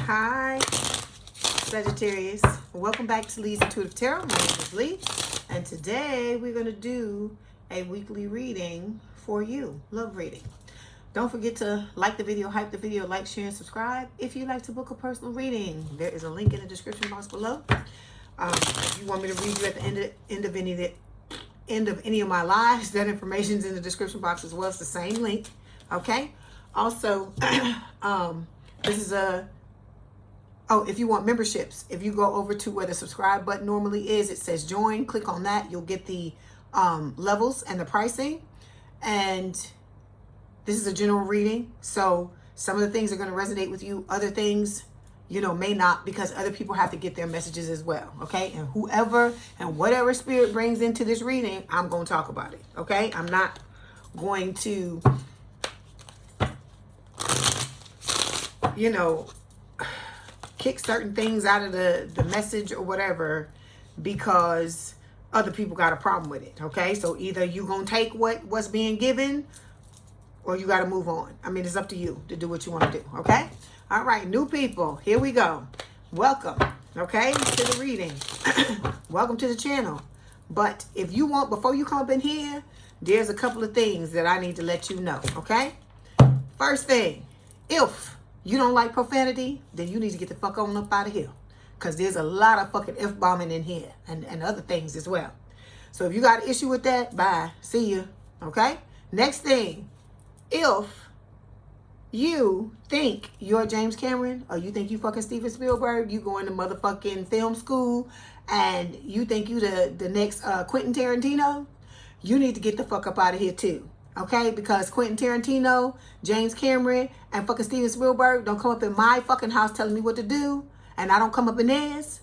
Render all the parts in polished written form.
Hi, Sagittarius. Welcome back to Leigh's Intuitive Tarot. My name is Leigh, and today we're going to do a weekly reading for you. Love reading. Don't forget to like the video, hype the video, like, share, and subscribe. If you'd like to book a personal reading, there is a link in the description box below. If you want me to read you at the end of any of my lives, that information is in the description box as well. It's the same link. Okay. Also, this is if you want memberships, if you go over to where the subscribe button normally is, it says join. Click on that. You'll get the levels and the pricing. And this is a general reading. So some of the things are going to resonate with you. Other things, may not, because other people have to get their messages as well. Okay. And whoever and whatever spirit brings into this reading, I'm going to talk about it. Okay. I'm not going to, kick certain things out of the message or whatever because other people got a problem with it. Okay. So either you going to take what's being given or you got to move on. I mean, it's up to you to do what you want to do. Okay. All right. New people. Here we go. Welcome. Okay. To the reading. Welcome to the channel. But if you want, before you come up in here, there's a couple of things that I need to let you know. Okay. First thing, if you don't like profanity, then you need to get the fuck on up out of here. Because there's a lot of fucking F-bombing in here and other things as well. So if you got an issue with that, bye. See you. Okay? Next thing, if you think you're James Cameron or you think you fucking Steven Spielberg, you going to motherfucking film school and you think you the next Quentin Tarantino, you need to get the fuck up out of here too. Okay, because Quentin Tarantino, James Cameron, and fucking Steven Spielberg don't come up in my fucking house telling me what to do, and I don't come up in theirs,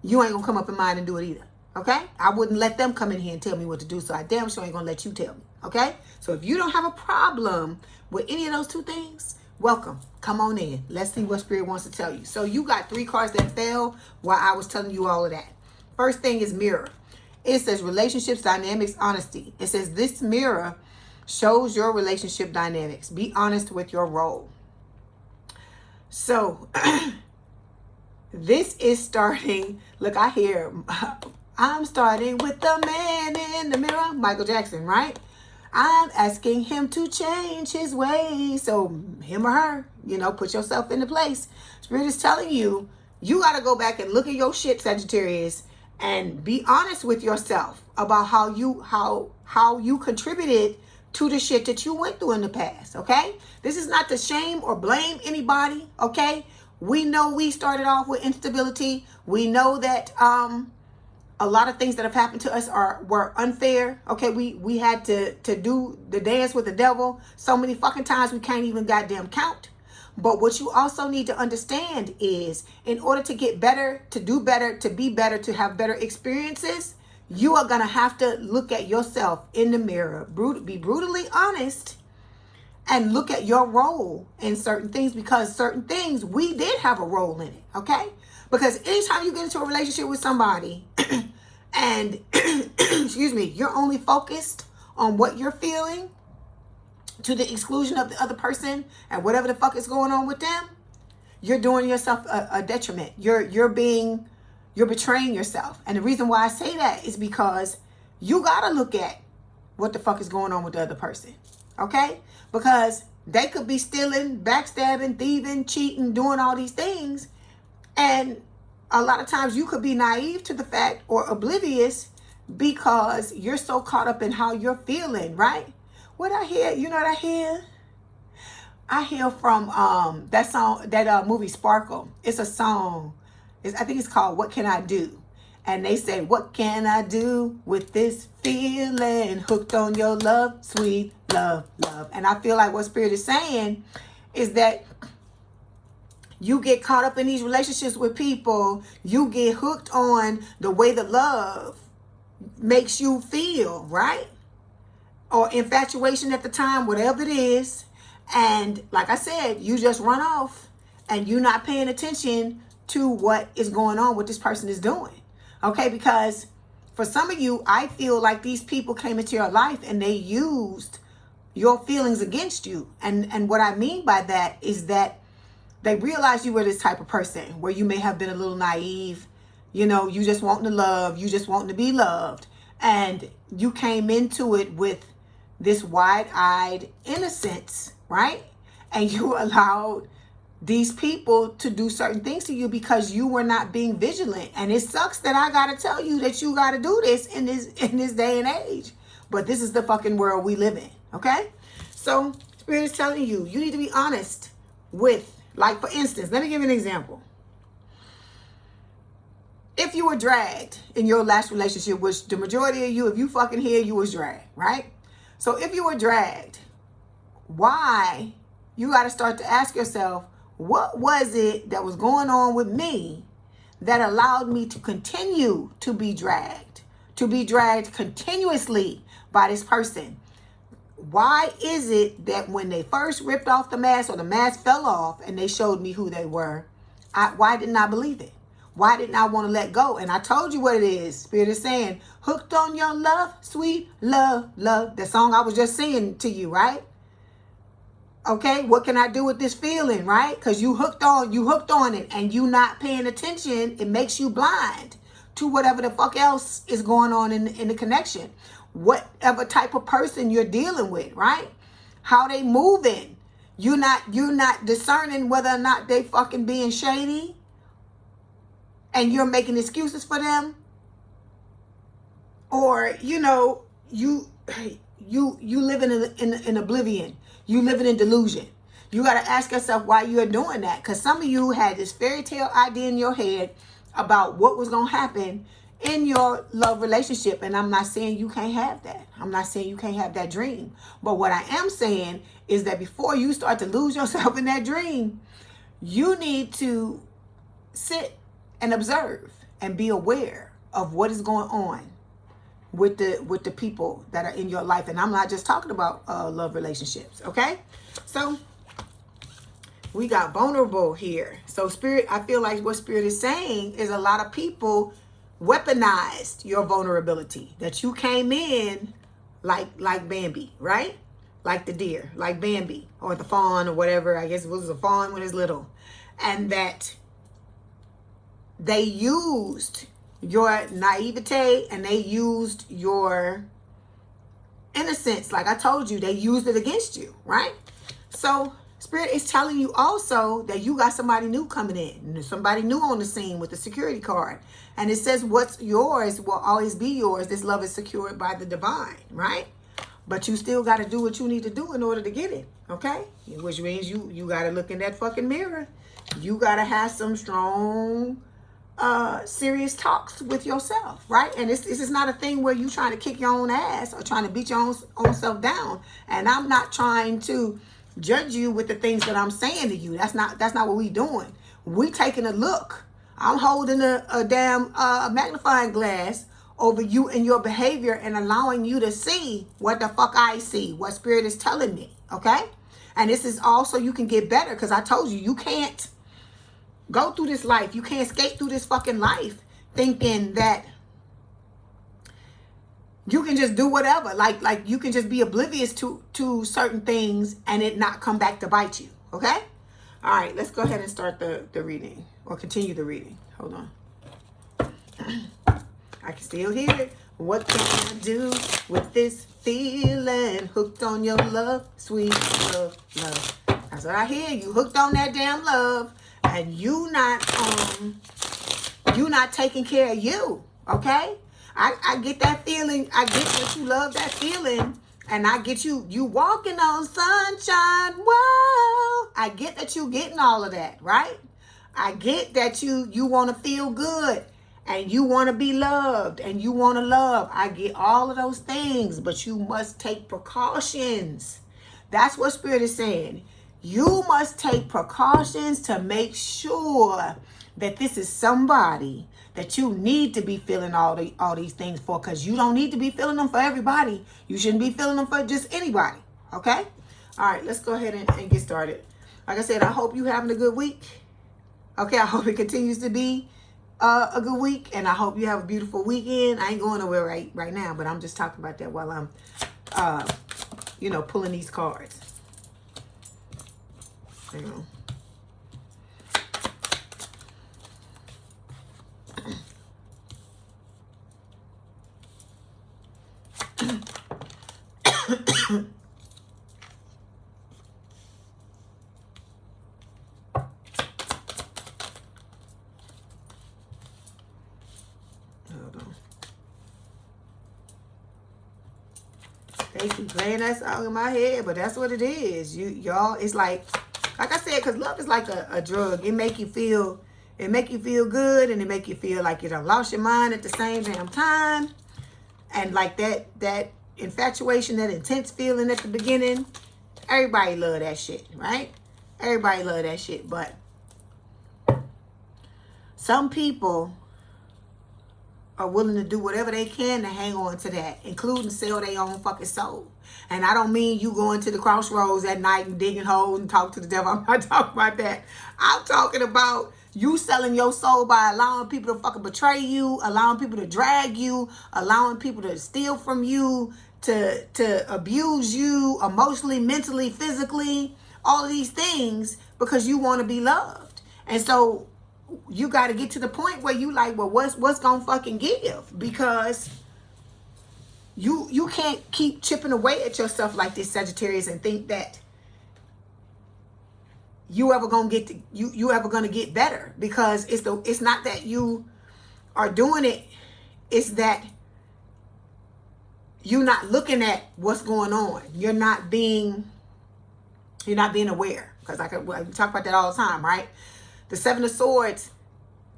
you ain't gonna come up in mine and do it either. Okay? I wouldn't let them come in here and tell me what to do, so I damn sure ain't gonna let you tell me. Okay? So if you don't have a problem with any of those two things, welcome. Come on in. Let's see what Spirit wants to tell you. So you got 3 cards that fell while I was telling you all of that. First thing is mirror. It says relationships, dynamics, honesty. It says this mirror shows your relationship dynamics. Be honest with your role. So this is starting. Look, I hear I'm starting with the man in the mirror, Michael Jackson, right? I'm asking him to change his ways. So him or her, put yourself into place. Spirit is telling you, you got to go back and look at your shit, Sagittarius, and be honest with yourself about how you contributed to the shit that you went through in the past. Okay, this is not to shame or blame anybody. Okay, we know we started off with instability. We know that a lot of things that have happened to us were unfair. Okay, we had to do the dance with the devil so many fucking times we can't even goddamn count. But what you also need to understand is, in order to get better, to do better, to be better, to have better experiences, you are going to have to look at yourself in the mirror, be brutally honest, and look at your role in certain things, because certain things, we did have a role in it, okay? Because anytime you get into a relationship with somebody and, excuse me, you're only focused on what you're feeling to the exclusion of the other person and whatever the fuck is going on with them, you're doing yourself a detriment. You're betraying yourself. And the reason why I say that is because you got to look at what the fuck is going on with the other person. Okay? Because they could be stealing, backstabbing, thieving, cheating, doing all these things. And a lot of times you could be naive to the fact or oblivious because you're so caught up in how you're feeling, right? What I hear, you know what I hear? I hear from that song, that movie Sparkle. It's a song. I think it's called What Can I Do? And they say, what can I do with this feeling? Hooked on your love, sweet love, love. And I feel like what Spirit is saying is that you get caught up in these relationships with people. You get hooked on the way the love makes you feel, right? Or infatuation at the time, whatever it is. And like I said, you just run off and you're not paying attention to what is going on, what this person is doing. Okay, because for some of you, I feel like these people came into your life and they used your feelings against you. And what I mean by that is that They realized you were this type of person where you may have been a little naive. You know, you just wanting to love. You just wanting to be loved. And you came into it with this wide-eyed innocence, right? And you allowed these people to do certain things to you because you were not being vigilant. And it sucks that I got to tell you that you got to do this in this day and age. But this is the fucking world we live in, okay? So Spirit is telling you, you need to be honest with, like, for instance, let me give you an example. If you were dragged in your last relationship, which the majority of you, if you fucking hear, you was dragged, right? So if you were dragged, why? You got to start to ask yourself, what was it that was going on with me that allowed me to continue to be dragged continuously by this person? Why is it that when they first ripped off the mask or the mask fell off and they showed me who they were, why didn't I believe it? Why didn't I want to let go? And I told you what it is. Spirit is saying, hooked on your love, sweet love, love. The song I was just singing to you, right? Okay, what can I do with this feeling, right? Because you hooked on it, and you not paying attention, it makes you blind to whatever the fuck else is going on in the connection. Whatever type of person you're dealing with, right? How they moving. You're not discerning whether or not they fucking being shady, and you're making excuses for them. Or, you know, you living in oblivion. You living in delusion. You got to ask yourself why you're doing that. Because some of you had this fairy tale idea in your head about what was going to happen in your love relationship. And I'm not saying you can't have that. I'm not saying you can't have that dream. But what I am saying is that before you start to lose yourself in that dream, you need to sit and observe and be aware of what is going on with the people that are in your life. And I'm not just talking about love relationships, okay? So we got vulnerable here. So Spirit, I feel like what Spirit is saying is a lot of people weaponized your vulnerability, that you came in like Bambi, right? Like the deer, like Bambi, or the fawn, or whatever. I guess it was a fawn when it's little. And that they used your naivete and they used your innocence. Like I told you, they used it against you, right? So Spirit is telling you also that you got somebody new coming in, somebody new on the scene with the security card. And it says what's yours will always be yours. This love is secured by the divine, right? But you still got to do what you need to do in order to get it, okay? Which means you got to look in that fucking mirror. You got to have some strong serious talks with yourself, right? And this is not a thing where you trying to kick your own ass or trying to beat your own self down. And I'm not trying to judge you with the things that I'm saying to you. That's not what we doing. We taking a look. I'm holding a damn magnifying glass over you and your behavior and allowing you to see what the fuck I see, what Spirit is telling me, okay? And this is also you can get better, because I told you, you can't go through this life. You can't skate through this fucking life thinking that you can just do whatever. Like you can just be oblivious to certain things and it not come back to bite you. Okay? All right, let's go ahead and start the reading, or continue the reading. Hold on. I can still hear it. What can I do with this feeling? Hooked on your love, sweet love, love. That's what I hear. You hooked on that damn love. And you not taking care of you, okay? I get that feeling. I get that you love that feeling. And I get you walking on sunshine. Whoa. I get that you getting all of that, right? I get that you want to feel good. And you want to be loved. And you want to love. I get all of those things. But you must take precautions. That's what Spirit is saying. You must take precautions to make sure that this is somebody that you need to be feeling all these things for, because you don't need to be feeling them for everybody. You shouldn't be feeling them for just anybody, okay? All right, let's go ahead and get started. Like I said, I hope you're having a good week. Okay, I hope it continues to be a good week, and I hope you have a beautiful weekend. I ain't going nowhere right now, but I'm just talking about that while I'm, pulling these cards. Hang on. They keep playing that song in my head, but that's what it is. Y'all, it's like I said, because love is like a drug. It make you feel good, and it make you feel like you done lost your mind at the same damn time. And like that infatuation, that intense feeling at the beginning, everybody love that shit, right? Everybody love that shit, but some people are willing to do whatever they can to hang on to that, including sell their own fucking soul. And I don't mean you going to the crossroads at night and digging holes and talk to the devil. I'm not talking about that. I'm talking about you selling your soul by allowing people to fucking betray you, allowing people to drag you, allowing people to steal from you, to abuse you emotionally, mentally, physically, all of these things because you want to be loved. And so you got to get to the point where you like, well, what's gonna fucking give? Because you can't keep chipping away at yourself like this, Sagittarius, and think that you ever gonna get better. Because it's not that you are doing it, it's that you're not looking at what's going on. You're not being aware. Because we talk about that all the time, right? The Seven of Swords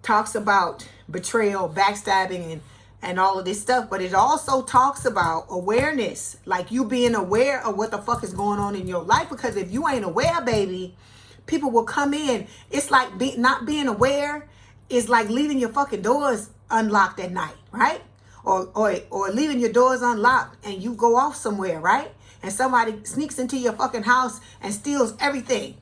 talks about betrayal, backstabbing, and all of this stuff. But it also talks about awareness. Like you being aware of what the fuck is going on in your life. Because if you ain't aware, baby, people will come in. It's like not being aware is like leaving your fucking doors unlocked at night, right? Or leaving your doors unlocked and you go off somewhere, right? And somebody sneaks into your fucking house and steals everything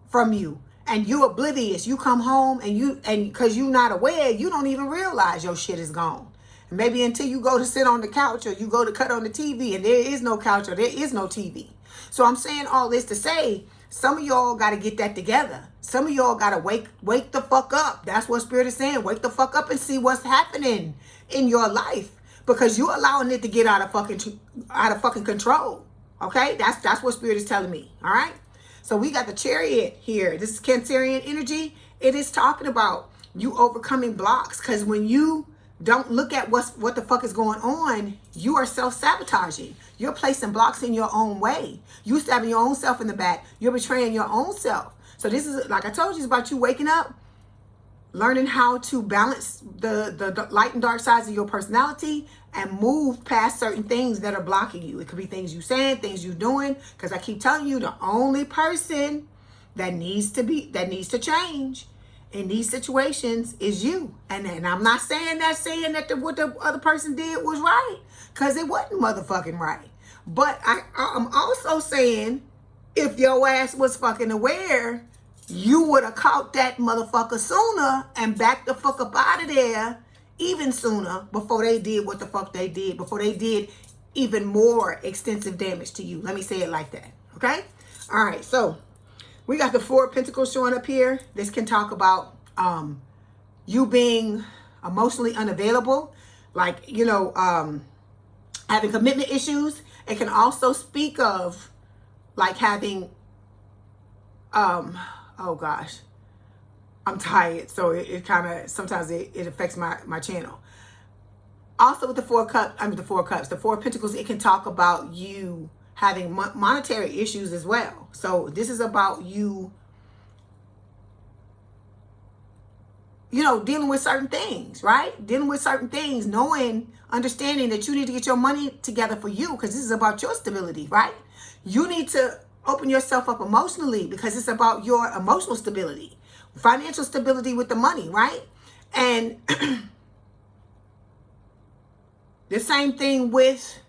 from you. And you're oblivious. You come home and because you're not aware, you don't even realize your shit is gone. And maybe until you go to sit on the couch or you go to cut on the TV and there is no couch or there is no TV. So I'm saying all this to say, some of y'all got to get that together. Some of y'all got to wake the fuck up. That's what Spirit is saying. Wake the fuck up and see what's happening in your life, because you're allowing it to get out of fucking control. Okay? That's what Spirit is telling me. All right? So we got the Chariot here. This is Cancerian energy. It is talking about you overcoming blocks, because when you don't look at what the fuck is going on, you are self-sabotaging. You're placing blocks in your own way. You stabbing your own self in the back. You're betraying your own self. So this is, like I told you, it's about you waking up, learning how to balance the light and dark sides of your personality and move past certain things that are blocking you. It could be things you saying, things you doing, because I keep telling you, the only person that needs to change in these situations is you. And I'm not saying that what the other person did was right, because it wasn't motherfucking right. But I'm also saying, if your ass was fucking aware, you would have caught that motherfucker sooner and backed the fuck up out of there even sooner before they did what the fuck they did, before they did even more extensive damage to you. Let me say it like that. Okay? All right. So we got the Four of Pentacles showing up here. This can talk about you being emotionally unavailable, like, having commitment issues. It can also speak of like having, oh gosh, I'm tired. So it kind of, sometimes it affects my channel. Also with the Four of Pentacles, it can talk about you having monetary issues as well. So this is about you, dealing with certain things, right? Dealing with certain things, understanding that you need to get your money together for you, because this is about your stability, right? You need to open yourself up emotionally, because it's about your emotional stability, financial stability with the money, right? And the same thing with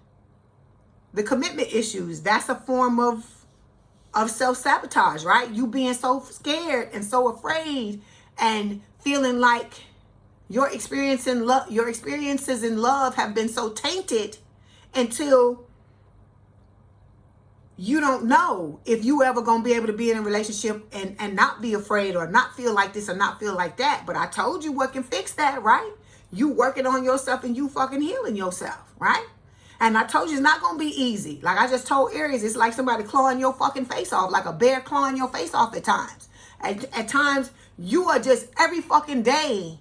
the commitment issues. That's a form of self-sabotage, right? You being so scared and so afraid and feeling like your experiences in love have been so tainted until you don't know if you ever gonna be able to be in a relationship and not be afraid or not feel like this or not feel like that. But I told you what can fix that, right? You working on yourself and you fucking healing yourself, right? And I told you it's not gonna be easy. Like I just told Aries, it's like somebody clawing your fucking face off, like a bear clawing your face off at times. At times, you are just every fucking day,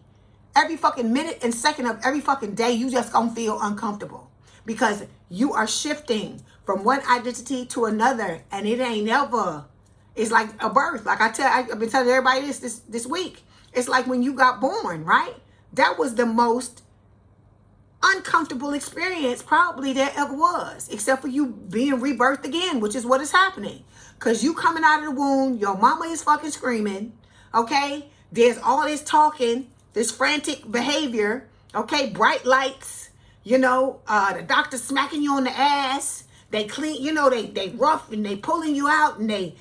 every fucking minute and second of every fucking day, you just gonna feel uncomfortable, because you are shifting from one identity to another, and it ain't ever. It's like a birth. Like I've been telling everybody this week. It's like when you got born, right? That was the most uncomfortable experience probably there ever was, except for you being rebirthed again, which is what is happening. Because you coming out of the womb, your mama is fucking screaming, okay? There's all this talking, this frantic behavior, okay? Bright lights, you know, the doctor smacking you on the ass. They clean, you know, they rough and they pulling you out, and they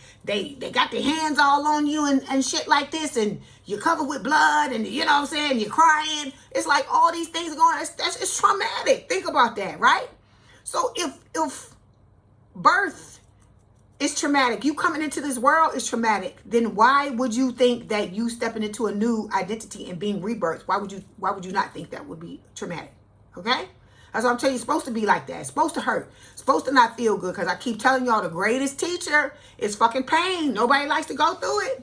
got their hands all on you and shit like this, and you're covered with blood, and you know what I'm saying, you're crying. It's like all these things are going, it's traumatic. Think about that, right? So if birth is traumatic, you coming into this world is traumatic, then why would you think that you stepping into a new identity and being rebirthed, why would you not think that would be traumatic? Okay? That's what I'm telling you. It's supposed to be like that. It's supposed to hurt. It's supposed to not feel good. Because I keep telling y'all, the greatest teacher is fucking pain. Nobody likes to go through it.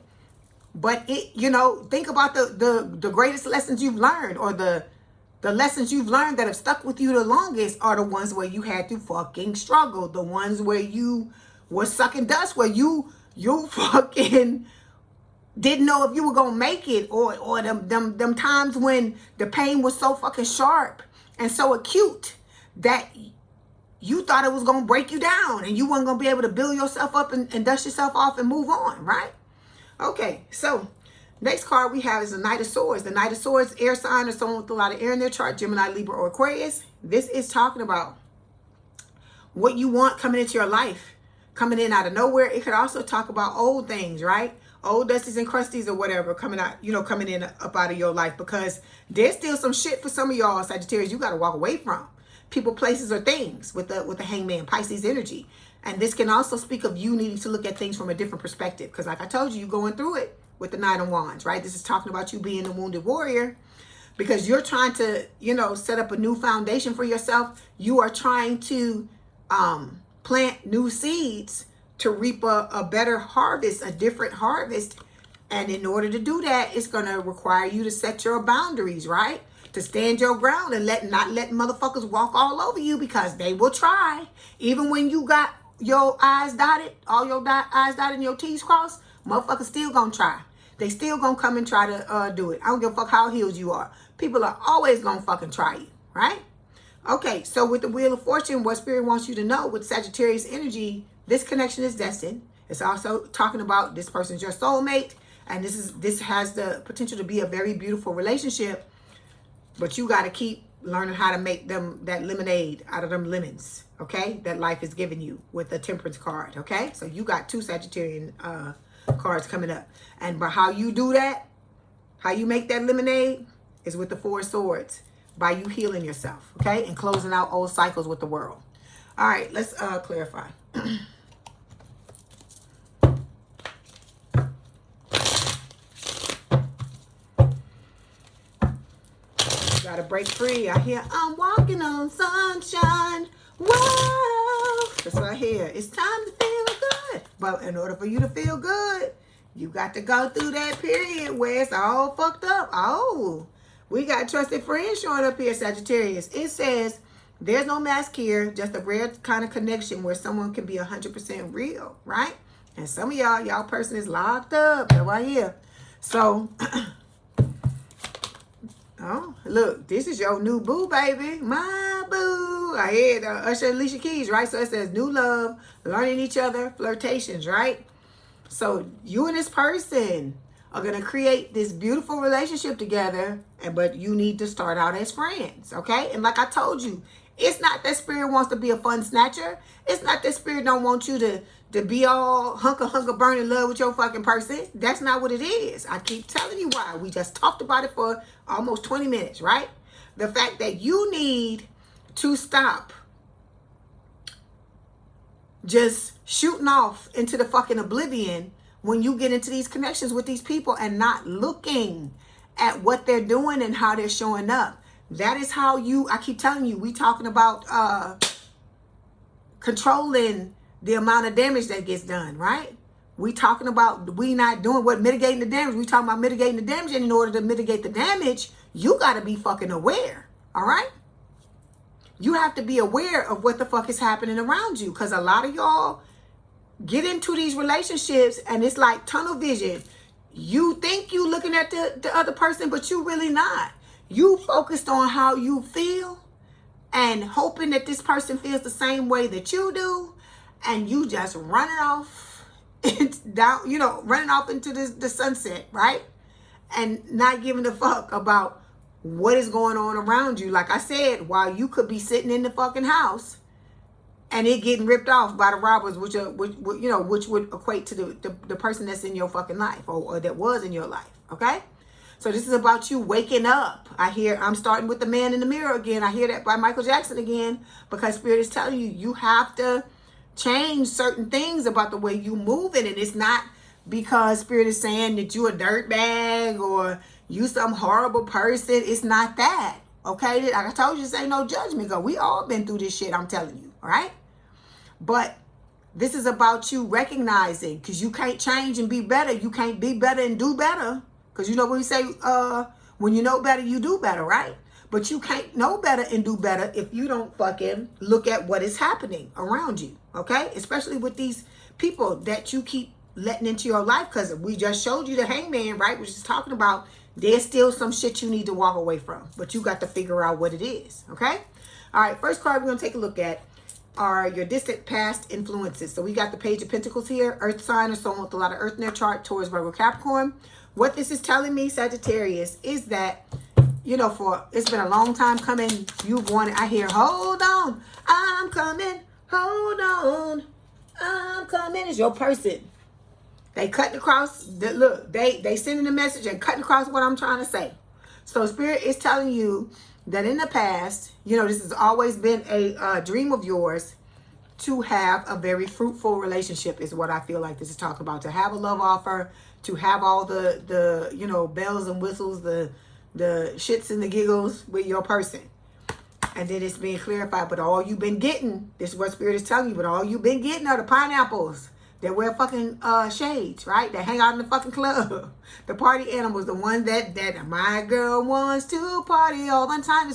But it, you know, think about the greatest lessons you've learned, or the lessons you've learned that have stuck with you the longest are the ones where you had to fucking struggle. The ones where you were sucking dust, where you fucking didn't know if you were gonna make it, or them times when the pain was so fucking sharp and so acute that you thought it was going to break you down and you weren't going to be able to build yourself up and dust yourself off and move on, right? Okay, so next card we have is the Knight of Swords. The Knight of Swords, air sign, or someone with a lot of air in their chart, Gemini, Libra, or Aquarius. This is talking about what you want coming into your life, coming in out of nowhere. It could also talk about old things, right? Old dusties and crusties or whatever coming out, you know, coming in up out of your life, because there's still some shit for some of y'all Sagittarius you got to walk away from. People, places, or things with the Hangman, Pisces energy. And this can also speak of you needing to look at things from a different perspective, because like I told you, you're going through it with the Nine of Wands, right? This is talking about you being a wounded warrior, because you're trying to, you know, set up a new foundation for yourself. You are trying to plant new seeds to reap a better harvest, a different harvest. And in order to do that, it's going to require you to set your boundaries, right? To stand your ground and not let motherfuckers walk all over you, because they will try. Even when you got your I's dotted, all your I's dotted and your T's crossed, motherfuckers still going to try. They still going to come and try to do it. I don't give a fuck how healed you are. People are always going to fucking try you, right? Okay, so with the Wheel of Fortune, what Spirit wants you to know with Sagittarius energy, this connection is destined. It's also talking about this person's your soulmate, and this has the potential to be a very beautiful relationship, but you got to keep learning how to make them that lemonade out of them lemons, okay? That life is giving you with the Temperance card, okay? So you got two Sagittarian cards coming up, and but how you do that, how you make that lemonade, is with the Four of Swords, by you healing yourself, okay? And closing out old cycles with the world. All right, let's clarify. Gotta break free. I hear I'm walking on sunshine. Whoa! That's what I hear. It's time to feel good. But in order for you to feel good, you got to go through that period where it's all fucked up. Oh, we got trusted friends showing up here, Sagittarius. It says there's no mask here, just a rare kind of connection where someone can be 100% real, right? And some of y'all person is locked up. That's right here. So, oh, look, this is your new boo, baby. My boo. I hear Usher and Alicia Keys, right? So it says new love, learning each other, flirtations, right? So you and this person are going to create this beautiful relationship together, but you need to start out as friends, okay? And like I told you, it's not that Spirit wants to be a fun snatcher. It's not that Spirit don't want you to be all hunker burn in love with your fucking person. That's not what it is. I keep telling you why. We just talked about it for almost 20 minutes, right? The fact that you need to stop just shooting off into the fucking oblivion when you get into these connections with these people and not looking at what they're doing and how they're showing up. That is how I keep telling you, we talking about controlling the amount of damage that gets done, right? We talking about we not doing what mitigating the damage. We talking about mitigating the damage, and in order to mitigate the damage, you got to be fucking aware, all right? you have to be aware of what the fuck is happening around you. Because a lot of y'all get into these relationships and it's like tunnel vision. You think you looking at the other person, but you really not. You focused on how you feel and hoping that this person feels the same way that you do. And you just running off down, running off into the sunset, right? And not giving a fuck about what is going on around you. Like I said, while you could be sitting in the fucking house and it getting ripped off by the robbers, which would equate to the person that's in your fucking life or that was in your life, okay? So this is about you waking up. I'm starting with the man in the mirror again. I hear that by Michael Jackson again, because Spirit is telling you, you have to change certain things about the way you moving. And it's not because Spirit is saying that you a dirtbag or you some horrible person. It's not that, okay? Like I told you, this ain't no judgment, girl. We all been through this shit, I'm telling you, all right? But this is about you recognizing, because you can't change and be better. You can't be better and do better. Because you know what we say, when you know better, you do better, right? But you can't know better and do better if you don't fucking look at what is happening around you, okay? Especially with these people that you keep letting into your life, because we just showed you the hangman, right? We're just talking about there's still some shit you need to walk away from, but you got to figure out what it is, okay? All right, first card we're going to take a look at are your distant past influences. So we got the Page of Pentacles here, Earth sign or someone with a lot of Earth in their chart, Taurus, Virgo, Capricorn. What this is telling me, Sagittarius, is that, it's been a long time coming. You've wanted, I hear, hold on, I'm coming, hold on, I'm coming. Is your person. They cut across, look, they sending a message and cutting across what I'm trying to say. So Spirit is telling you that in the past, this has always been a dream of yours to have a very fruitful relationship is what I feel like this is talking about. To have a love offer, to have all the bells and whistles, the shits and the giggles with your person. And then it's being clarified, but all you've been getting, this is what Spirit is telling you, but all you've been getting are the pineapples that wear fucking shades, right? That hang out in the fucking club. The party animals, the ones that my girl wants to party all the time.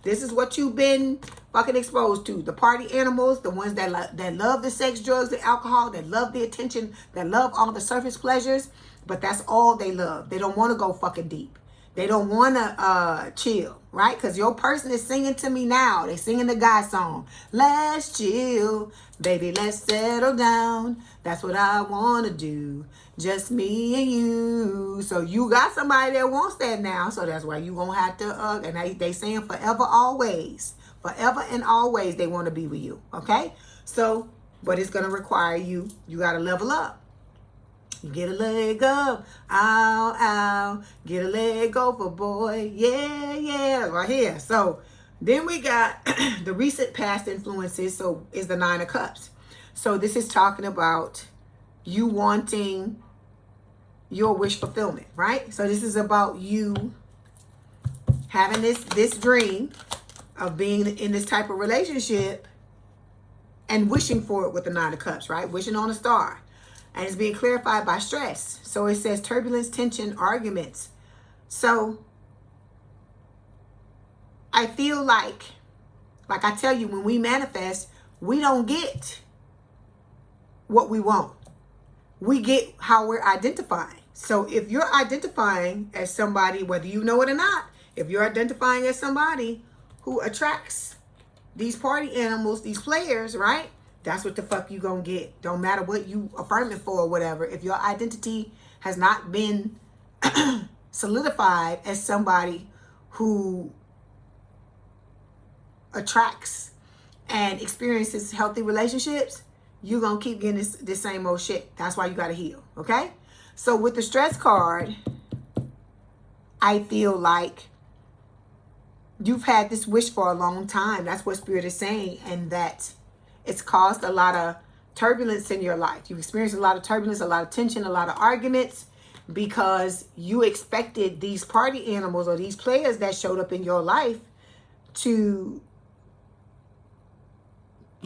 This is what you've been fucking exposed to. The party animals, the ones that love the sex, drugs, the alcohol, that love the attention, that love all the surface pleasures, but that's all they love. They don't want to go fucking deep. They don't want to chill, right? Because your person is singing to me now. They singing the guy song. Let's chill, baby, let's settle down. That's what I want to do. Just me and you. So you got somebody that wants that now. So that's why you going to have to, and they saying forever, always. Forever and always they want to be with you, okay? So, but it's going to require you got to level up. Get a leg up, ow, ow. Get a leg over, boy. Yeah, yeah, right here. So then we got the recent past influences. So is the 9 of Cups. So this is talking about you wanting your wish fulfillment, right? So this is about you having this dream of being in this type of relationship and wishing for it with the 9 of Cups, right? Wishing on a star. And it's being clarified by stress. So it says turbulence, tension, arguments. So I feel like I tell you, when we manifest, we don't get what we want. We get how we're identifying. So if you're identifying as somebody, whether you know it or not, if you're identifying as somebody who attracts these party animals, these players, right? That's what the fuck you gonna get. Don't matter what you affirming for or whatever. If your identity has not been solidified as somebody who attracts and experiences healthy relationships, you're gonna keep getting this same old shit. That's why you gotta heal, okay? So with the stress card, I feel like you've had this wish for a long time. That's what Spirit is saying, and that it's caused a lot of turbulence in your life. You've experienced a lot of turbulence, a lot of tension, a lot of arguments, because you expected these party animals or these players that showed up in your life to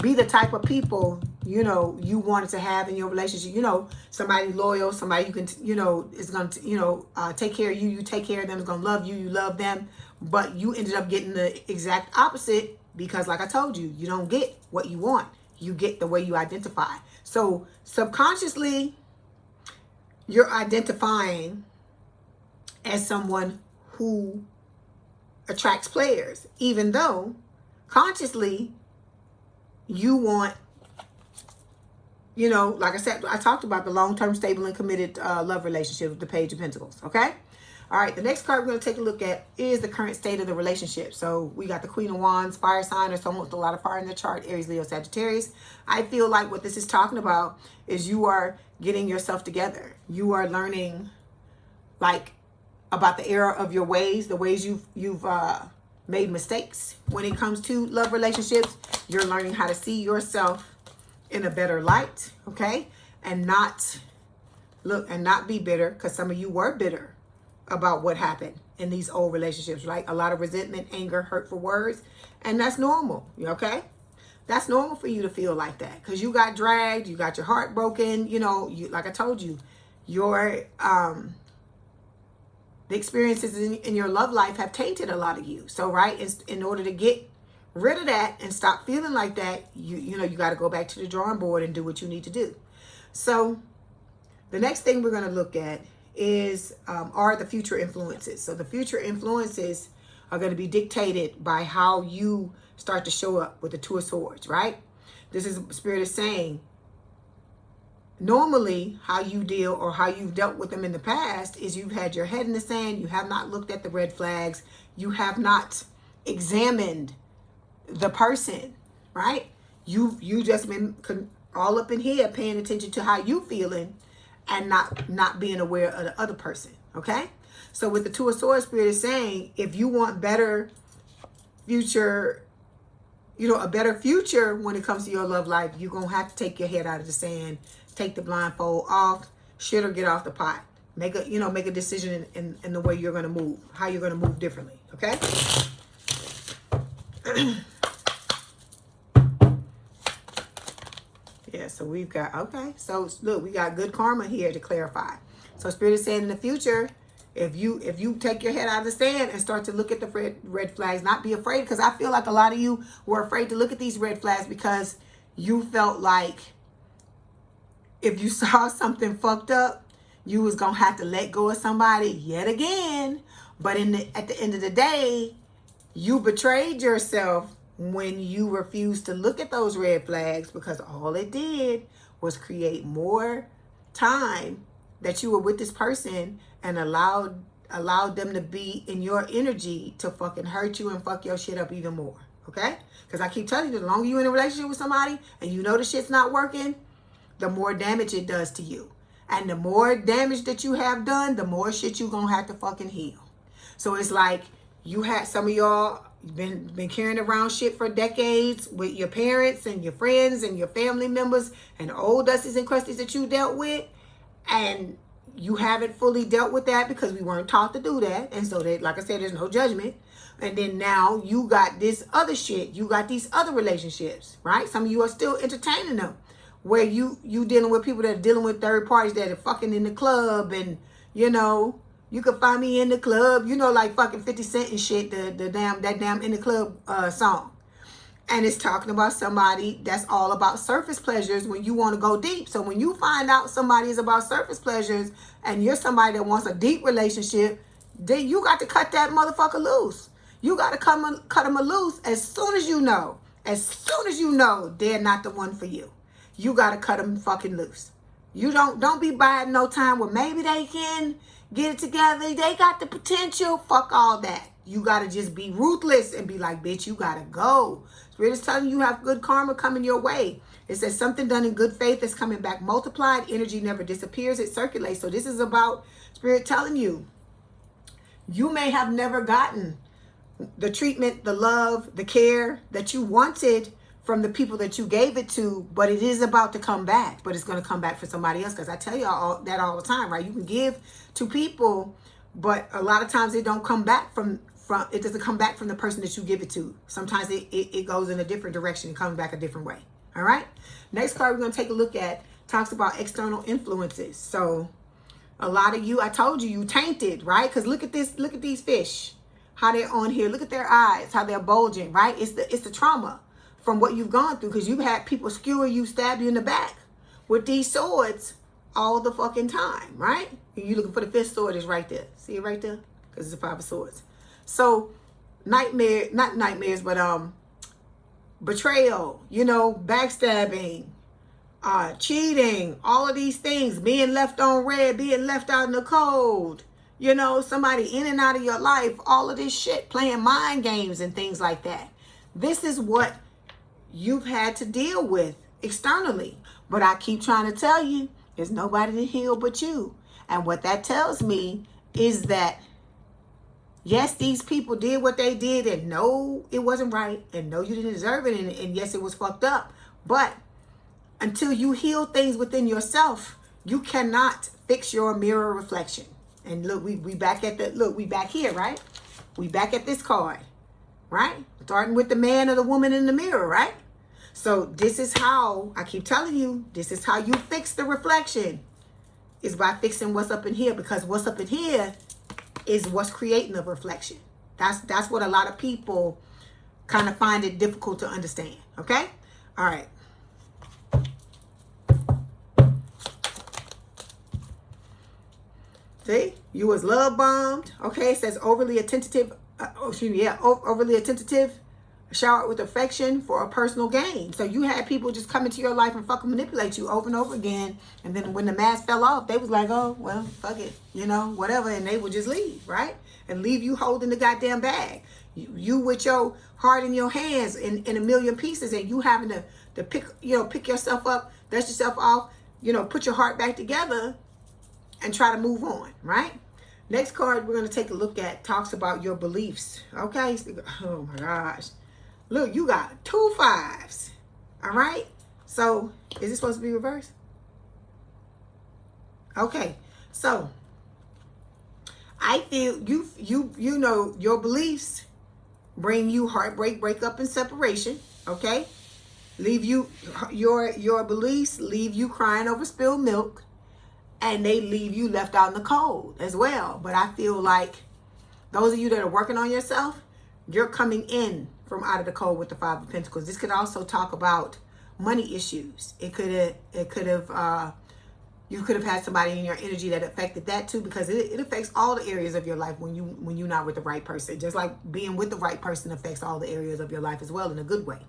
be the type of people, you wanted to have in your relationship. Somebody loyal, somebody you can, is going to, take care of you. You take care of them, is going to love you. You love them. But you ended up getting the exact opposite Because like I told you, you don't get what you want. You get the way you identify. So subconsciously, you're identifying as someone who attracts players, even though consciously you want, you know, like I said, I talked about the long-term, stable, and committed love relationship with the Page of Pentacles, okay? All right, the next card we're going to take a look at is the current state of the relationship. So we got the Queen of Wands, fire sign, or someone with a lot of fire in the chart, Aries, Leo, Sagittarius. I feel like what this is talking about is you are getting yourself together. You are learning, like, about the error of your ways, the ways you've made mistakes when it comes to love relationships. You're learning how to see yourself in a better light, okay? And not be bitter, because some of you were bitter about what happened in these old relationships, right? A lot of resentment, anger, hurtful words, and that's normal, okay? That's normal for you to feel like that, because you got dragged, you got your heart broken, you know, like I told you, your the experiences in your love life have tainted a lot of you. So, right, in order to get rid of that and stop feeling like that, you know, you got to go back to the drawing board and do what you need to do. So the next thing we're going to look at is are the future influences. So the future influences are going to be dictated by how you start to show up with the Two of Swords, right? This is Spirit is saying, normally how you deal or how you've dealt with them in the past is you've had your head in the sand. You have not looked at the red flags. You have not examined the person, right? You just been all up in here paying attention to how you feeling and not being aware of the other person, okay? So with the Two of Swords, Spirit is saying, if you want better future, you know, a better future when it comes to your love life, you're going to have to take your head out of the sand, take the blindfold off, shit or get off the pot. Make a decision in the way you're going to move, how you're going to move differently, okay? Yeah, so we've got, okay. So look, we got good karma here to clarify. So Spirit is saying in the future, if you take your head out of the sand and start to look at the red flags, not be afraid, because I feel like a lot of you were afraid to look at these red flags because you felt like if you saw something fucked up, you was going to have to let go of somebody yet again. But at the end of the day, you betrayed yourself when you refused to look at those red flags, because all it did was create more time that you were with this person and allowed them to be in your energy to fucking hurt you and fuck your shit up even more, okay? Because I keep telling you, the longer you're in a relationship with somebody and you know the shit's not working, the more damage it does to you. And the more damage that you have done, the more shit you're going to have to fucking heal. So it's like you had some of y'all been carrying around shit for decades with your parents and your friends and your family members and old dusties and crusties that you dealt with. And you haven't fully dealt with that because we weren't taught to do that. And so that, like I said, there's no judgment. And then now you got this other shit. You got these other relationships, right? Some of you are still entertaining them, where you dealing with people that are dealing with third parties that are fucking in the club. And, you know, you could find me in the club, you know, like fucking 50 Cent and shit, that damn In the Club song. And it's talking about somebody that's all about surface pleasures when you want to go deep. So when you find out somebody is about surface pleasures and you're somebody that wants a deep relationship, then you got to cut that motherfucker loose. You got to cut them loose as soon as you know. As soon as you know they're not the one for you. You got to cut them fucking loose. You don't be biding no time where maybe they can get it together. They got the potential. Fuck all that. You got to just be ruthless and be like, bitch, you got to go. Spirit is telling you have good karma coming your way. It says something done in good faith is coming back multiplied. Energy never disappears. It circulates. So this is about Spirit telling you, you may have never gotten the treatment, the love, the care that you wanted from the people that you gave it to, but it is about to come back. But it's going to come back for somebody else, because I tell y'all that all the time, right? You can give to people, but a lot of times it don't come back it doesn't come back from the person that you give it to. Sometimes it goes in a different direction and comes back a different way. All right. Next card we're going to take a look at talks about external influences. So a lot of you, I told you, you tainted, right? Because look at this. Look at these fish. how they're on here. Look at their eyes, how they're bulging, right? It's the trauma from what you've gone through, because you've had people skewer you, stab you in the back with these swords all the fucking time, right? And you looking for the fifth sword is right there. See it right there? Because it's the five of swords. So not nightmares, but betrayal, you know, backstabbing, cheating, all of these things, being left on red, being left out in the cold, you know, somebody in and out of your life, all of this shit, playing mind games and things like that. This is what you've had to deal with externally. But I keep trying to tell you, there's nobody to heal but you. And what that tells me is that, yes, these people did what they did, and no, it wasn't right, and no, you didn't deserve it, and yes, it was fucked up. But until you heal things within yourself, you cannot fix your mirror reflection. And look, we back at the, look, we back here, right? We back at this card, right? Starting with the man or the woman in the mirror, right? So this is how, I keep telling you, this is how you fix the reflection, is by fixing what's up in here, because what's up in here is what's creating the reflection. That's what a lot of people kind of find it difficult to understand, okay? All right. See, you was love bombed. Okay, it says overly attentive. Overly attentive, showered with affection for a personal gain. So you had people just come into your life and fucking manipulate you over and over again. And then when the mask fell off, they was like, oh, well, fuck it, you know, whatever. And they would just leave, right? And leave you holding the goddamn bag. You with your heart in your hands in a million pieces, and you having to pick yourself up, dust yourself off, you know, put your heart back together and try to move on, right? Next card we're going to take a look at talks about your beliefs, okay? Oh my gosh. Look, you got 2 5s, all right? So, is it supposed to be reversed? Okay, so I feel you know your beliefs bring you heartbreak, breakup, and separation, okay? Leave you, your beliefs leave you crying over spilled milk, and they leave you left out in the cold as well. But I feel like those of you that are working on yourself, you're coming in from out of the cold with the Five of Pentacles. This could also talk about money issues. You could have had somebody in your energy that affected that too, because it affects all the areas of your life when you're not with the right person. Just like being with the right person affects all the areas of your life as well in a good way.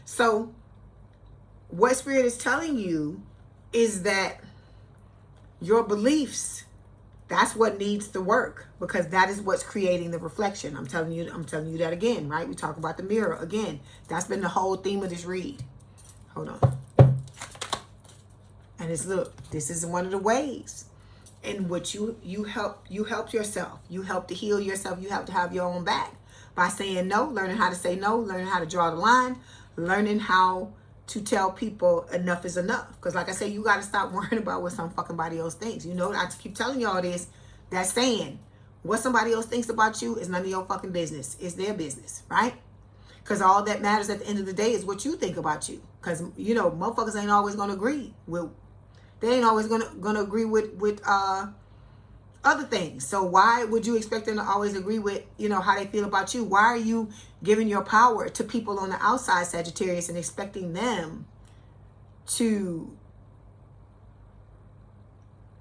So what Spirit is telling you is that your beliefs, that's what needs to work, because that is what's creating the reflection. I'm telling you that again, right? We talk about the mirror again. That's been the whole theme of this read. Hold on. And it's, look, this is one of the ways in which you help yourself. You help to heal yourself. You help to have your own back by saying no, learning how to say no, learning how to draw the line, learning how to tell people enough is enough. Because like I say, you got to stop worrying about what some fucking body else thinks. You know, I keep telling y'all this, that saying, what somebody else thinks about you is none of your fucking business. It's their business, right? Because all that matters at the end of the day is what you think about you. Because, you know, motherfuckers ain't always going to agree with, they ain't always going to agree with other things. So why would you expect them to always agree with, you know, how they feel about you? Why are you giving your power to people on the outside, Sagittarius, and expecting them to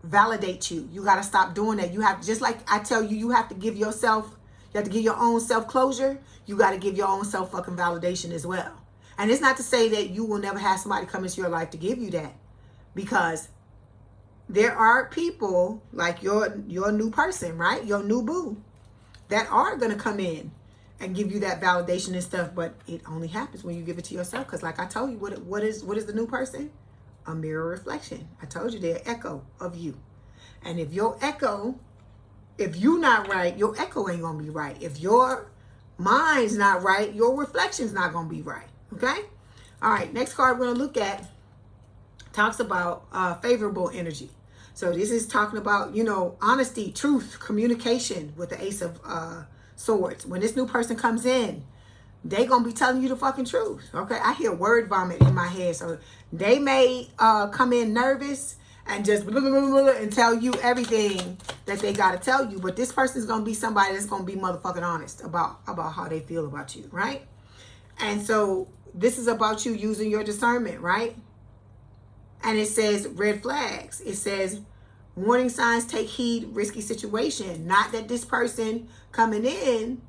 validate you? You got to stop doing that. You have, just like I tell you, you have to give yourself, you have to give your own self closure. You got to give your own self fucking validation as well. And it's not to say that you will never have somebody come into your life to give you that, because there are people like your new person, right? Your new boo, that are going to come in and give you that validation and stuff. But it only happens when you give it to yourself. Because like I told you, what is the new person? A mirror reflection. I told you they're an echo of you. And if your echo, if you're not right, your echo ain't going to be right. If your mind's not right, your reflection's not going to be right. Okay? All right, next card we're going to look at talks about favorable energy. So this is talking about, you know, honesty, truth, communication with the Ace of Swords. When this new person comes in, they gonna be telling you the fucking truth. Okay, I hear word vomit in my head. So they may come in nervous and just blah, blah, blah, blah, and tell you everything that they got to tell you. But this person is going to be somebody that's going to be motherfucking honest about how they feel about you, right? And so this is about you using your discernment, right? And it says red flags. It says warning signs, take heed, risky situation. Not that this person coming in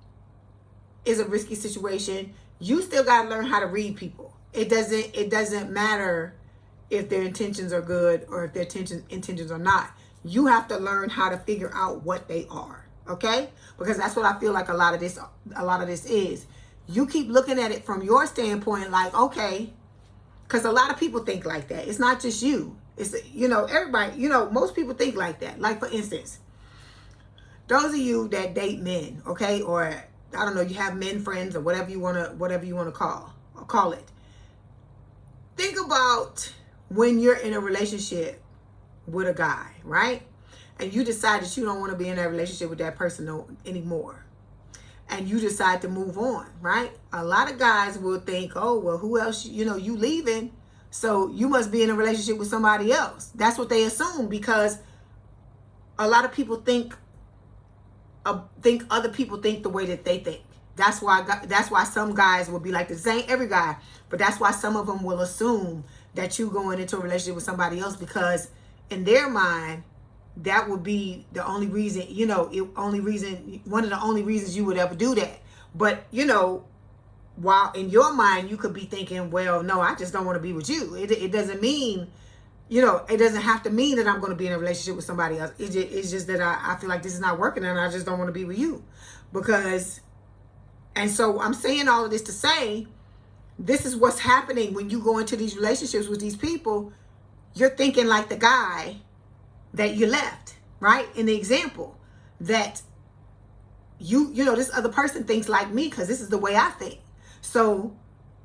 is a risky situation. You still got to learn how to read people. It doesn't matter if their intentions are good or if their intentions are not. You have to learn how to figure out what they are, okay? Because that's what I feel like a lot of this is. You keep looking at it from your standpoint like, okay, because a lot of people think like that. It's not just you. It's, everybody, most people think like that. Like, for instance, those of you that date men, okay? Or, I don't know, you have men friends or whatever you want to call it. Think about when you're in a relationship with a guy, right? And you decide that you don't want to be in that relationship with that person anymore. And you decide to move on, right? A lot of guys will think, oh, well, who else, you leaving, so you must be in a relationship with somebody else. That's what they assume, because a lot of people think other people think the way that they think. That's why some guys will be like this. Ain't every guy, but that's why some of them will assume that you going into a relationship with somebody else, because in their mind, that would be the only reason, one of the only reasons you would ever do that. But, while in your mind, you could be thinking, well, no, I just don't want to be with you. It doesn't mean, it doesn't have to mean that I'm going to be in a relationship with somebody else. It's just that I feel like this is not working and I just don't want to be with you. And so I'm saying all of this to say, this is what's happening when you go into these relationships with these people. You're thinking like the guy that you left, right? In the example that this other person thinks like me because this is the way I think. So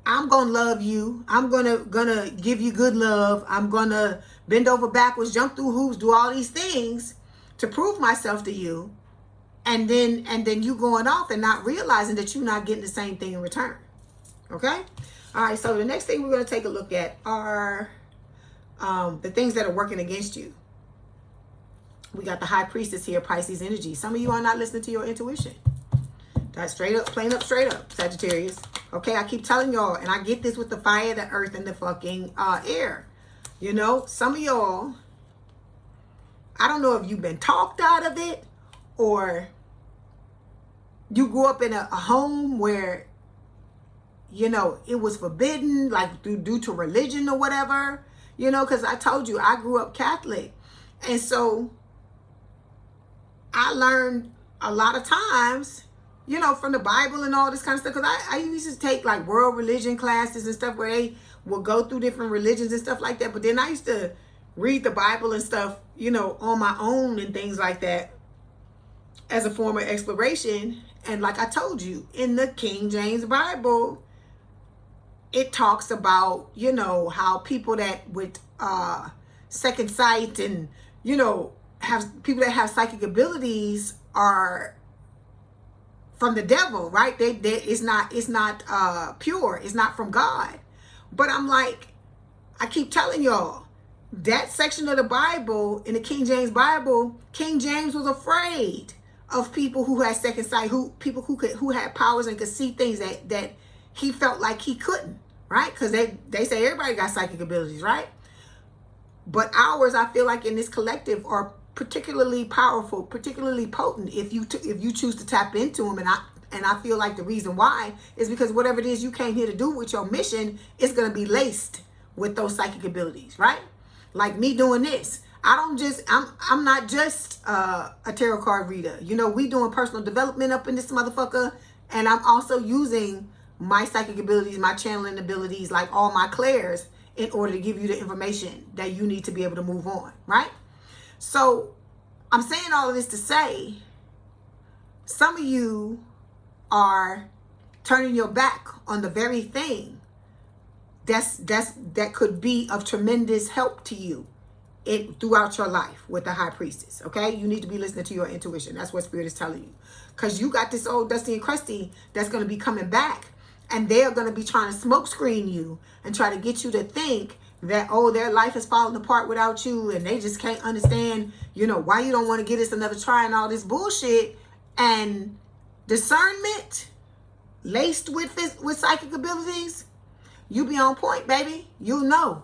I'm going to love you. I'm going to give you good love. I'm going to bend over backwards, jump through hoops, do all these things to prove myself to you. And then you going off and not realizing that you're not getting the same thing in return. Okay? All right, so the next thing we're going to take a look at are the things that are working against you. We got the High Priestess here, Pisces energy. Some of you are not listening to your intuition. That's straight up, plain up, straight up, Sagittarius. Okay, I keep telling y'all, and I get this with the fire, the earth, and the fucking air. Some of y'all, I don't know if you've been talked out of it, or you grew up in a home where, it was forbidden, like due to religion or whatever, because I told you, I grew up Catholic. And so I learned a lot of times, from the Bible and all this kind of stuff, because I used to take like world religion classes and stuff where they would go through different religions and stuff like that. But then I used to read the Bible and stuff, on my own and things like that as a form of exploration. And like I told you, in the King James Bible, it talks about, how people that with second sight and, have people that have psychic abilities are from the devil, right? It's not pure. It's not from God. But I'm like, I keep telling y'all, that section of the Bible, in the King James Bible, King James was afraid of people who had second sight, who had powers and could see things that he felt like he couldn't, right? Because they say everybody got psychic abilities, right? But ours, I feel like in this collective, are particularly powerful, particularly potent if you choose to tap into them. And I feel like the reason why is because whatever it is you came here to do with your mission is going to be laced with those psychic abilities, right? Like me doing this. I'm not just a tarot card reader. We doing personal development up in this motherfucker. And I'm also using my psychic abilities, my channeling abilities, like all my clairs, in order to give you the information that you need to be able to move on, right? So I'm saying all of this to say, some of you are turning your back on the very thing that could be of tremendous help to you throughout your life with the High Priestess. Okay, you need to be listening to your intuition. That's what Spirit is telling you, because you got this old Dusty and Crusty that's going to be coming back, and they're going to be trying to smoke screen you and try to get you to think that, oh, their life is falling apart without you, and they just can't understand, you know, why you don't want to give this another try and all this bullshit. And discernment laced with psychic abilities, you be on point, baby. You'll know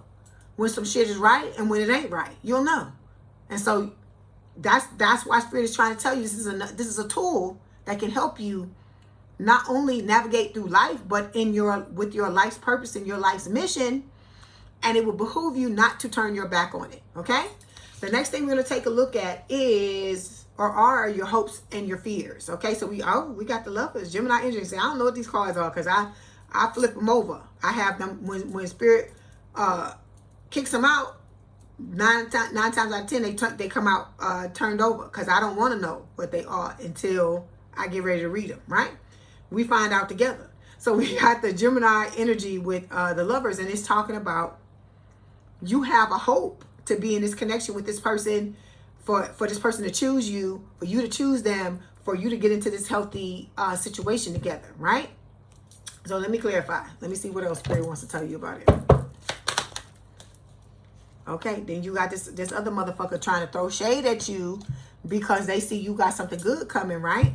when some shit is right and when it ain't right. You'll know. And so that's why Spirit is trying to tell you this is a tool that can help you not only navigate through life, but with your life's purpose and your life's mission. And it will behoove you not to turn your back on it. Okay? The next thing we're going to take a look at are your hopes and your fears. Okay? So we got the Lovers, Gemini energy. I don't know what these cards are, because I flip them over. I have them when Spirit kicks them out. 9 times out of 10 they come out turned over, because I don't want to know what they are until I get ready to read them. Right? We find out together. So we got the Gemini energy with the Lovers, and it's talking about you have a hope to be in this connection with this person, for this person to choose you, for you to choose them, for you to get into this healthy situation together, right? So let me clarify. Let me see what else Spirit wants to tell you about it. Okay, then you got this other motherfucker trying to throw shade at you because they see you got something good coming, right?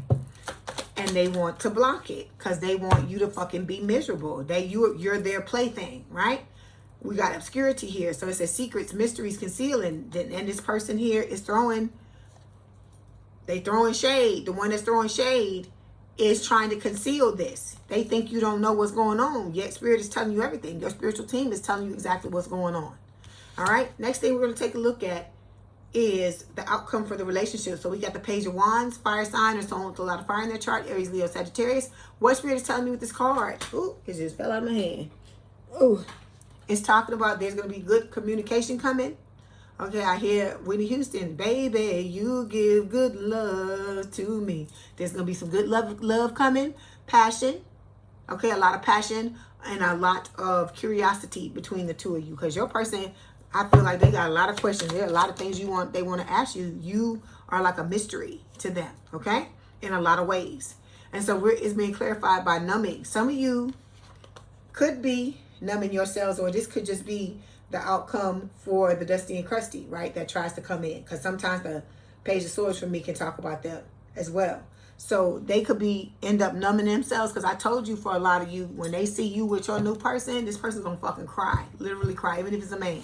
And they want to block it because they want you to fucking be miserable. You're their plaything, right? We got obscurity here. So it says secrets, mysteries, concealing. And this person here is throwing shade. The one that's throwing shade is trying to conceal this. They think you don't know what's going on. Yet Spirit is telling you everything. Your spiritual team is telling you exactly what's going on. All right. Next thing we're going to take a look at is the outcome for the relationship. So we got the Page of Wands, fire sign, or someone with a lot of fire in their chart, Aries, Leo, Sagittarius. What Spirit is telling me with this card? Ooh, it just fell out of my hand. Ooh, it's talking about there's going to be good communication coming. Okay, I hear Whitney Houston, baby, you give good love to me. There's going to be some good love coming, passion. Okay, a lot of passion and a lot of curiosity between the two of you, because your person, I feel like they got a lot of questions. There are a lot of things they want to ask you. You are like a mystery to them, okay? In a lot of ways. And so it's being clarified by numbing. Some of you could be numbing yourselves, or this could just be the outcome for the Dusty and Crusty, right? That tries to come in. Because sometimes the Page of Swords for me can talk about that as well. So they could end up numbing themselves, because I told you, for a lot of you, when they see you with your new person, this person's going to fucking cry. Literally cry, even if it's a man.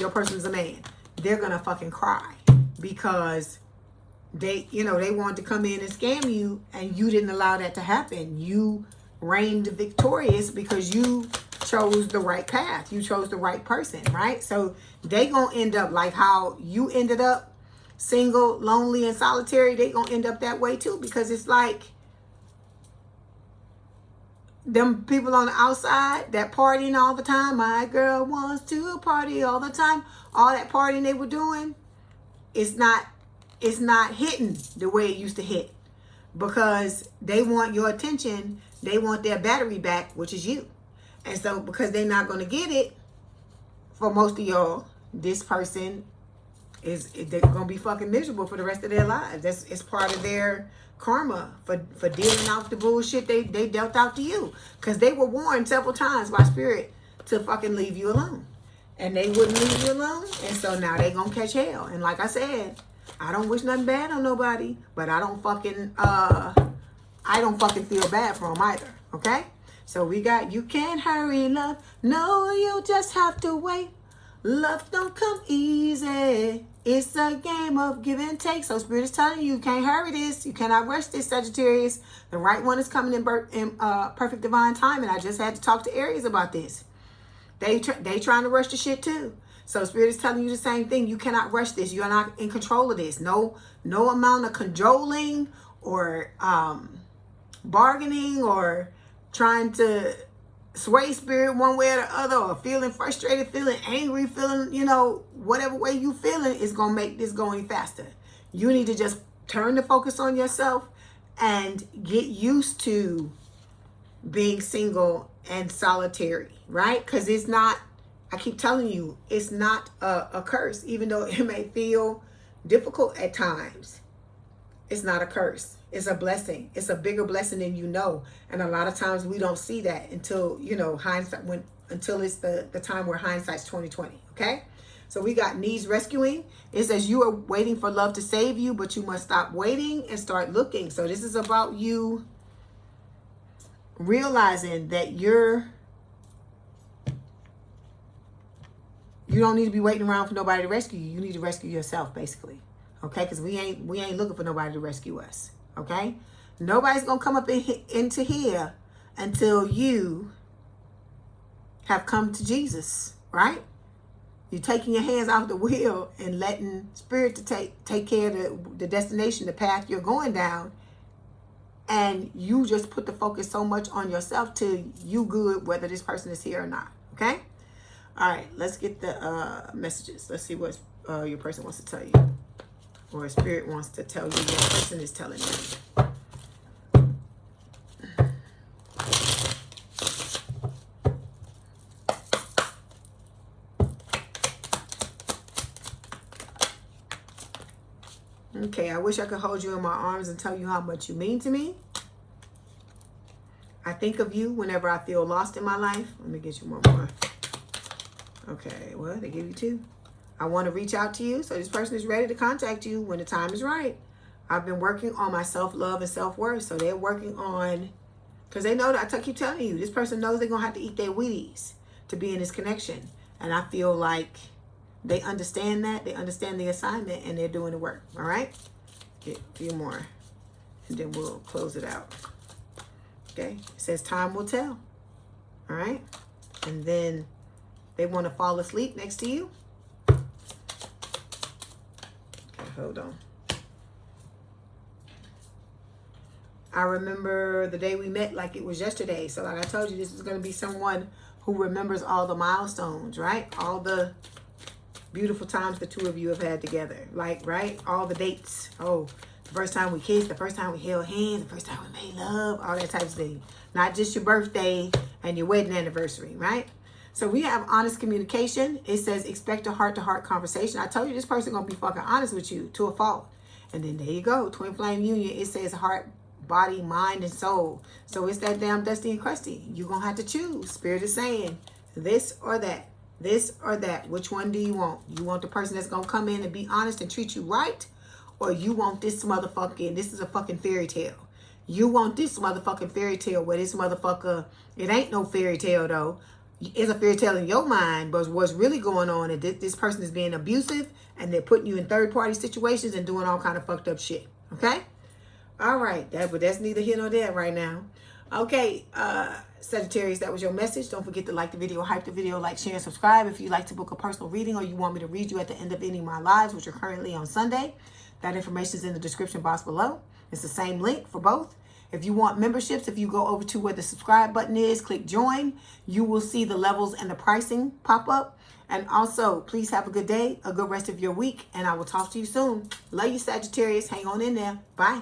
Your person's a man, they're gonna fucking cry because they wanted to come in and scam you, and you didn't allow that to happen. You reigned victorious because you chose the right path. You chose the right person, right? So they gonna end up like how you ended up, single, lonely, and solitary. They gonna end up that way too, because it's like them people on the outside that partying all the time. My girl wants to party all the time. All that partying they were doing, it's not hitting the way it used to hit, because they want your attention. They want their battery back, which is you. And so because they're not going to get it, for most of y'all, this person they're going to be fucking miserable for the rest of their lives. It's part of their karma for dealing out the bullshit they dealt out to you, because they were warned several times by Spirit to fucking leave you alone, and they wouldn't leave you alone. And so now they gonna catch hell. And like I said, I don't wish nothing bad on nobody, but I don't fucking feel bad for them either. Okay, so we got you can't hurry love, no, you just have to wait. Love don't come easy. It's a game of give and take. So Spirit is telling you can't hurry this. You cannot rush this, Sagittarius. The right one is coming in perfect divine time. And I just had to talk to Aries about this. They trying to rush the shit too. So Spirit is telling you the same thing. You cannot rush this. You are not in control of this. No amount of cajoling or bargaining or trying to sway Spirit one way or the other, or feeling frustrated, feeling angry, feeling, whatever way you feeling is going to make this go any faster. You need to just turn the focus on yourself and get used to being single and solitary, right? Because it's not, I keep telling you, it's not a curse, even though it may feel difficult at times. It's not a curse. It's a blessing. It's a bigger blessing than you know. And a lot of times we don't see that until, hindsight, when until it's the time where hindsight's 20/20. Okay? So we got needs rescuing. It says you are waiting for love to save you, but you must stop waiting and start looking. So this is about you realizing that you don't need to be waiting around for nobody to rescue you. You need to rescue yourself, basically. Okay? Because we ain't looking for nobody to rescue us. Okay? Nobody's gonna come up into here until you have come to Jesus, right? You're taking your hands off the wheel and letting Spirit to take care of the destination, the path you're going down. And you just put the focus so much on yourself till you good, whether this person is here or not. Okay? All right, let's get the messages. Let's see what your person wants to tell you. Or Spirit wants to tell you what person is telling you. Okay, I wish I could hold you in my arms and tell you how much you mean to me. I think of you whenever I feel lost in my life. Let me get you one more. Okay, well, they give you two. I want to reach out to you, so this person is ready to contact you when the time is right. I've been working on my self-love and self-worth, so they're working on, because they know that I keep telling you, this person knows they're going to have to eat their Wheaties to be in this connection. And I feel like they understand that. They understand the assignment, and they're doing the work. All right? Get a few more, and then we'll close it out. Okay? It says time will tell. All right? And then they want to fall asleep next to you. Okay, hold on. I remember the day we met like it was yesterday. So like I told you, this is going to be someone who remembers all the milestones, right? All the beautiful times the two of you have had together. Like, right? All the dates. Oh, the first time we kissed, the first time we held hands, the first time we made love, all that type of thing. Not just your birthday and your wedding anniversary, right? So we have honest communication. It says expect a heart-to-heart conversation. I told you this person going to be fucking honest with you to a fault. And then there you go. Twin flame union. It says heart, body, mind, and soul. So it's that damn dusty and crusty. You're going to have to choose. Spirit is saying this or that. This or that. Which one do you want? You want the person that's going to come in and be honest and treat you right? Or you want this motherfucking, this is a fucking fairy tale. You want this motherfucking fairy tale where this motherfucker, it ain't no fairy tale though. It's a fairy tale in your mind, but what's really going on is this person is being abusive and they're putting you in third-party situations and doing all kind of fucked up shit. Okay? All right. But that's neither here nor there right now. Okay, Sagittarius, that was your message. Don't forget to like the video, hype the video, like, share, and subscribe. If you'd like to book a personal reading or you want me to read you at the end of any of my lives, which are currently on Sunday, that information is in the description box below. It's the same link for both. If you want memberships, if you go over to where the subscribe button is, click join, you will see the levels and the pricing pop up. And also, please have a good day, a good rest of your week, and I will talk to you soon. Love you, Sagittarius. Hang on in there. Bye.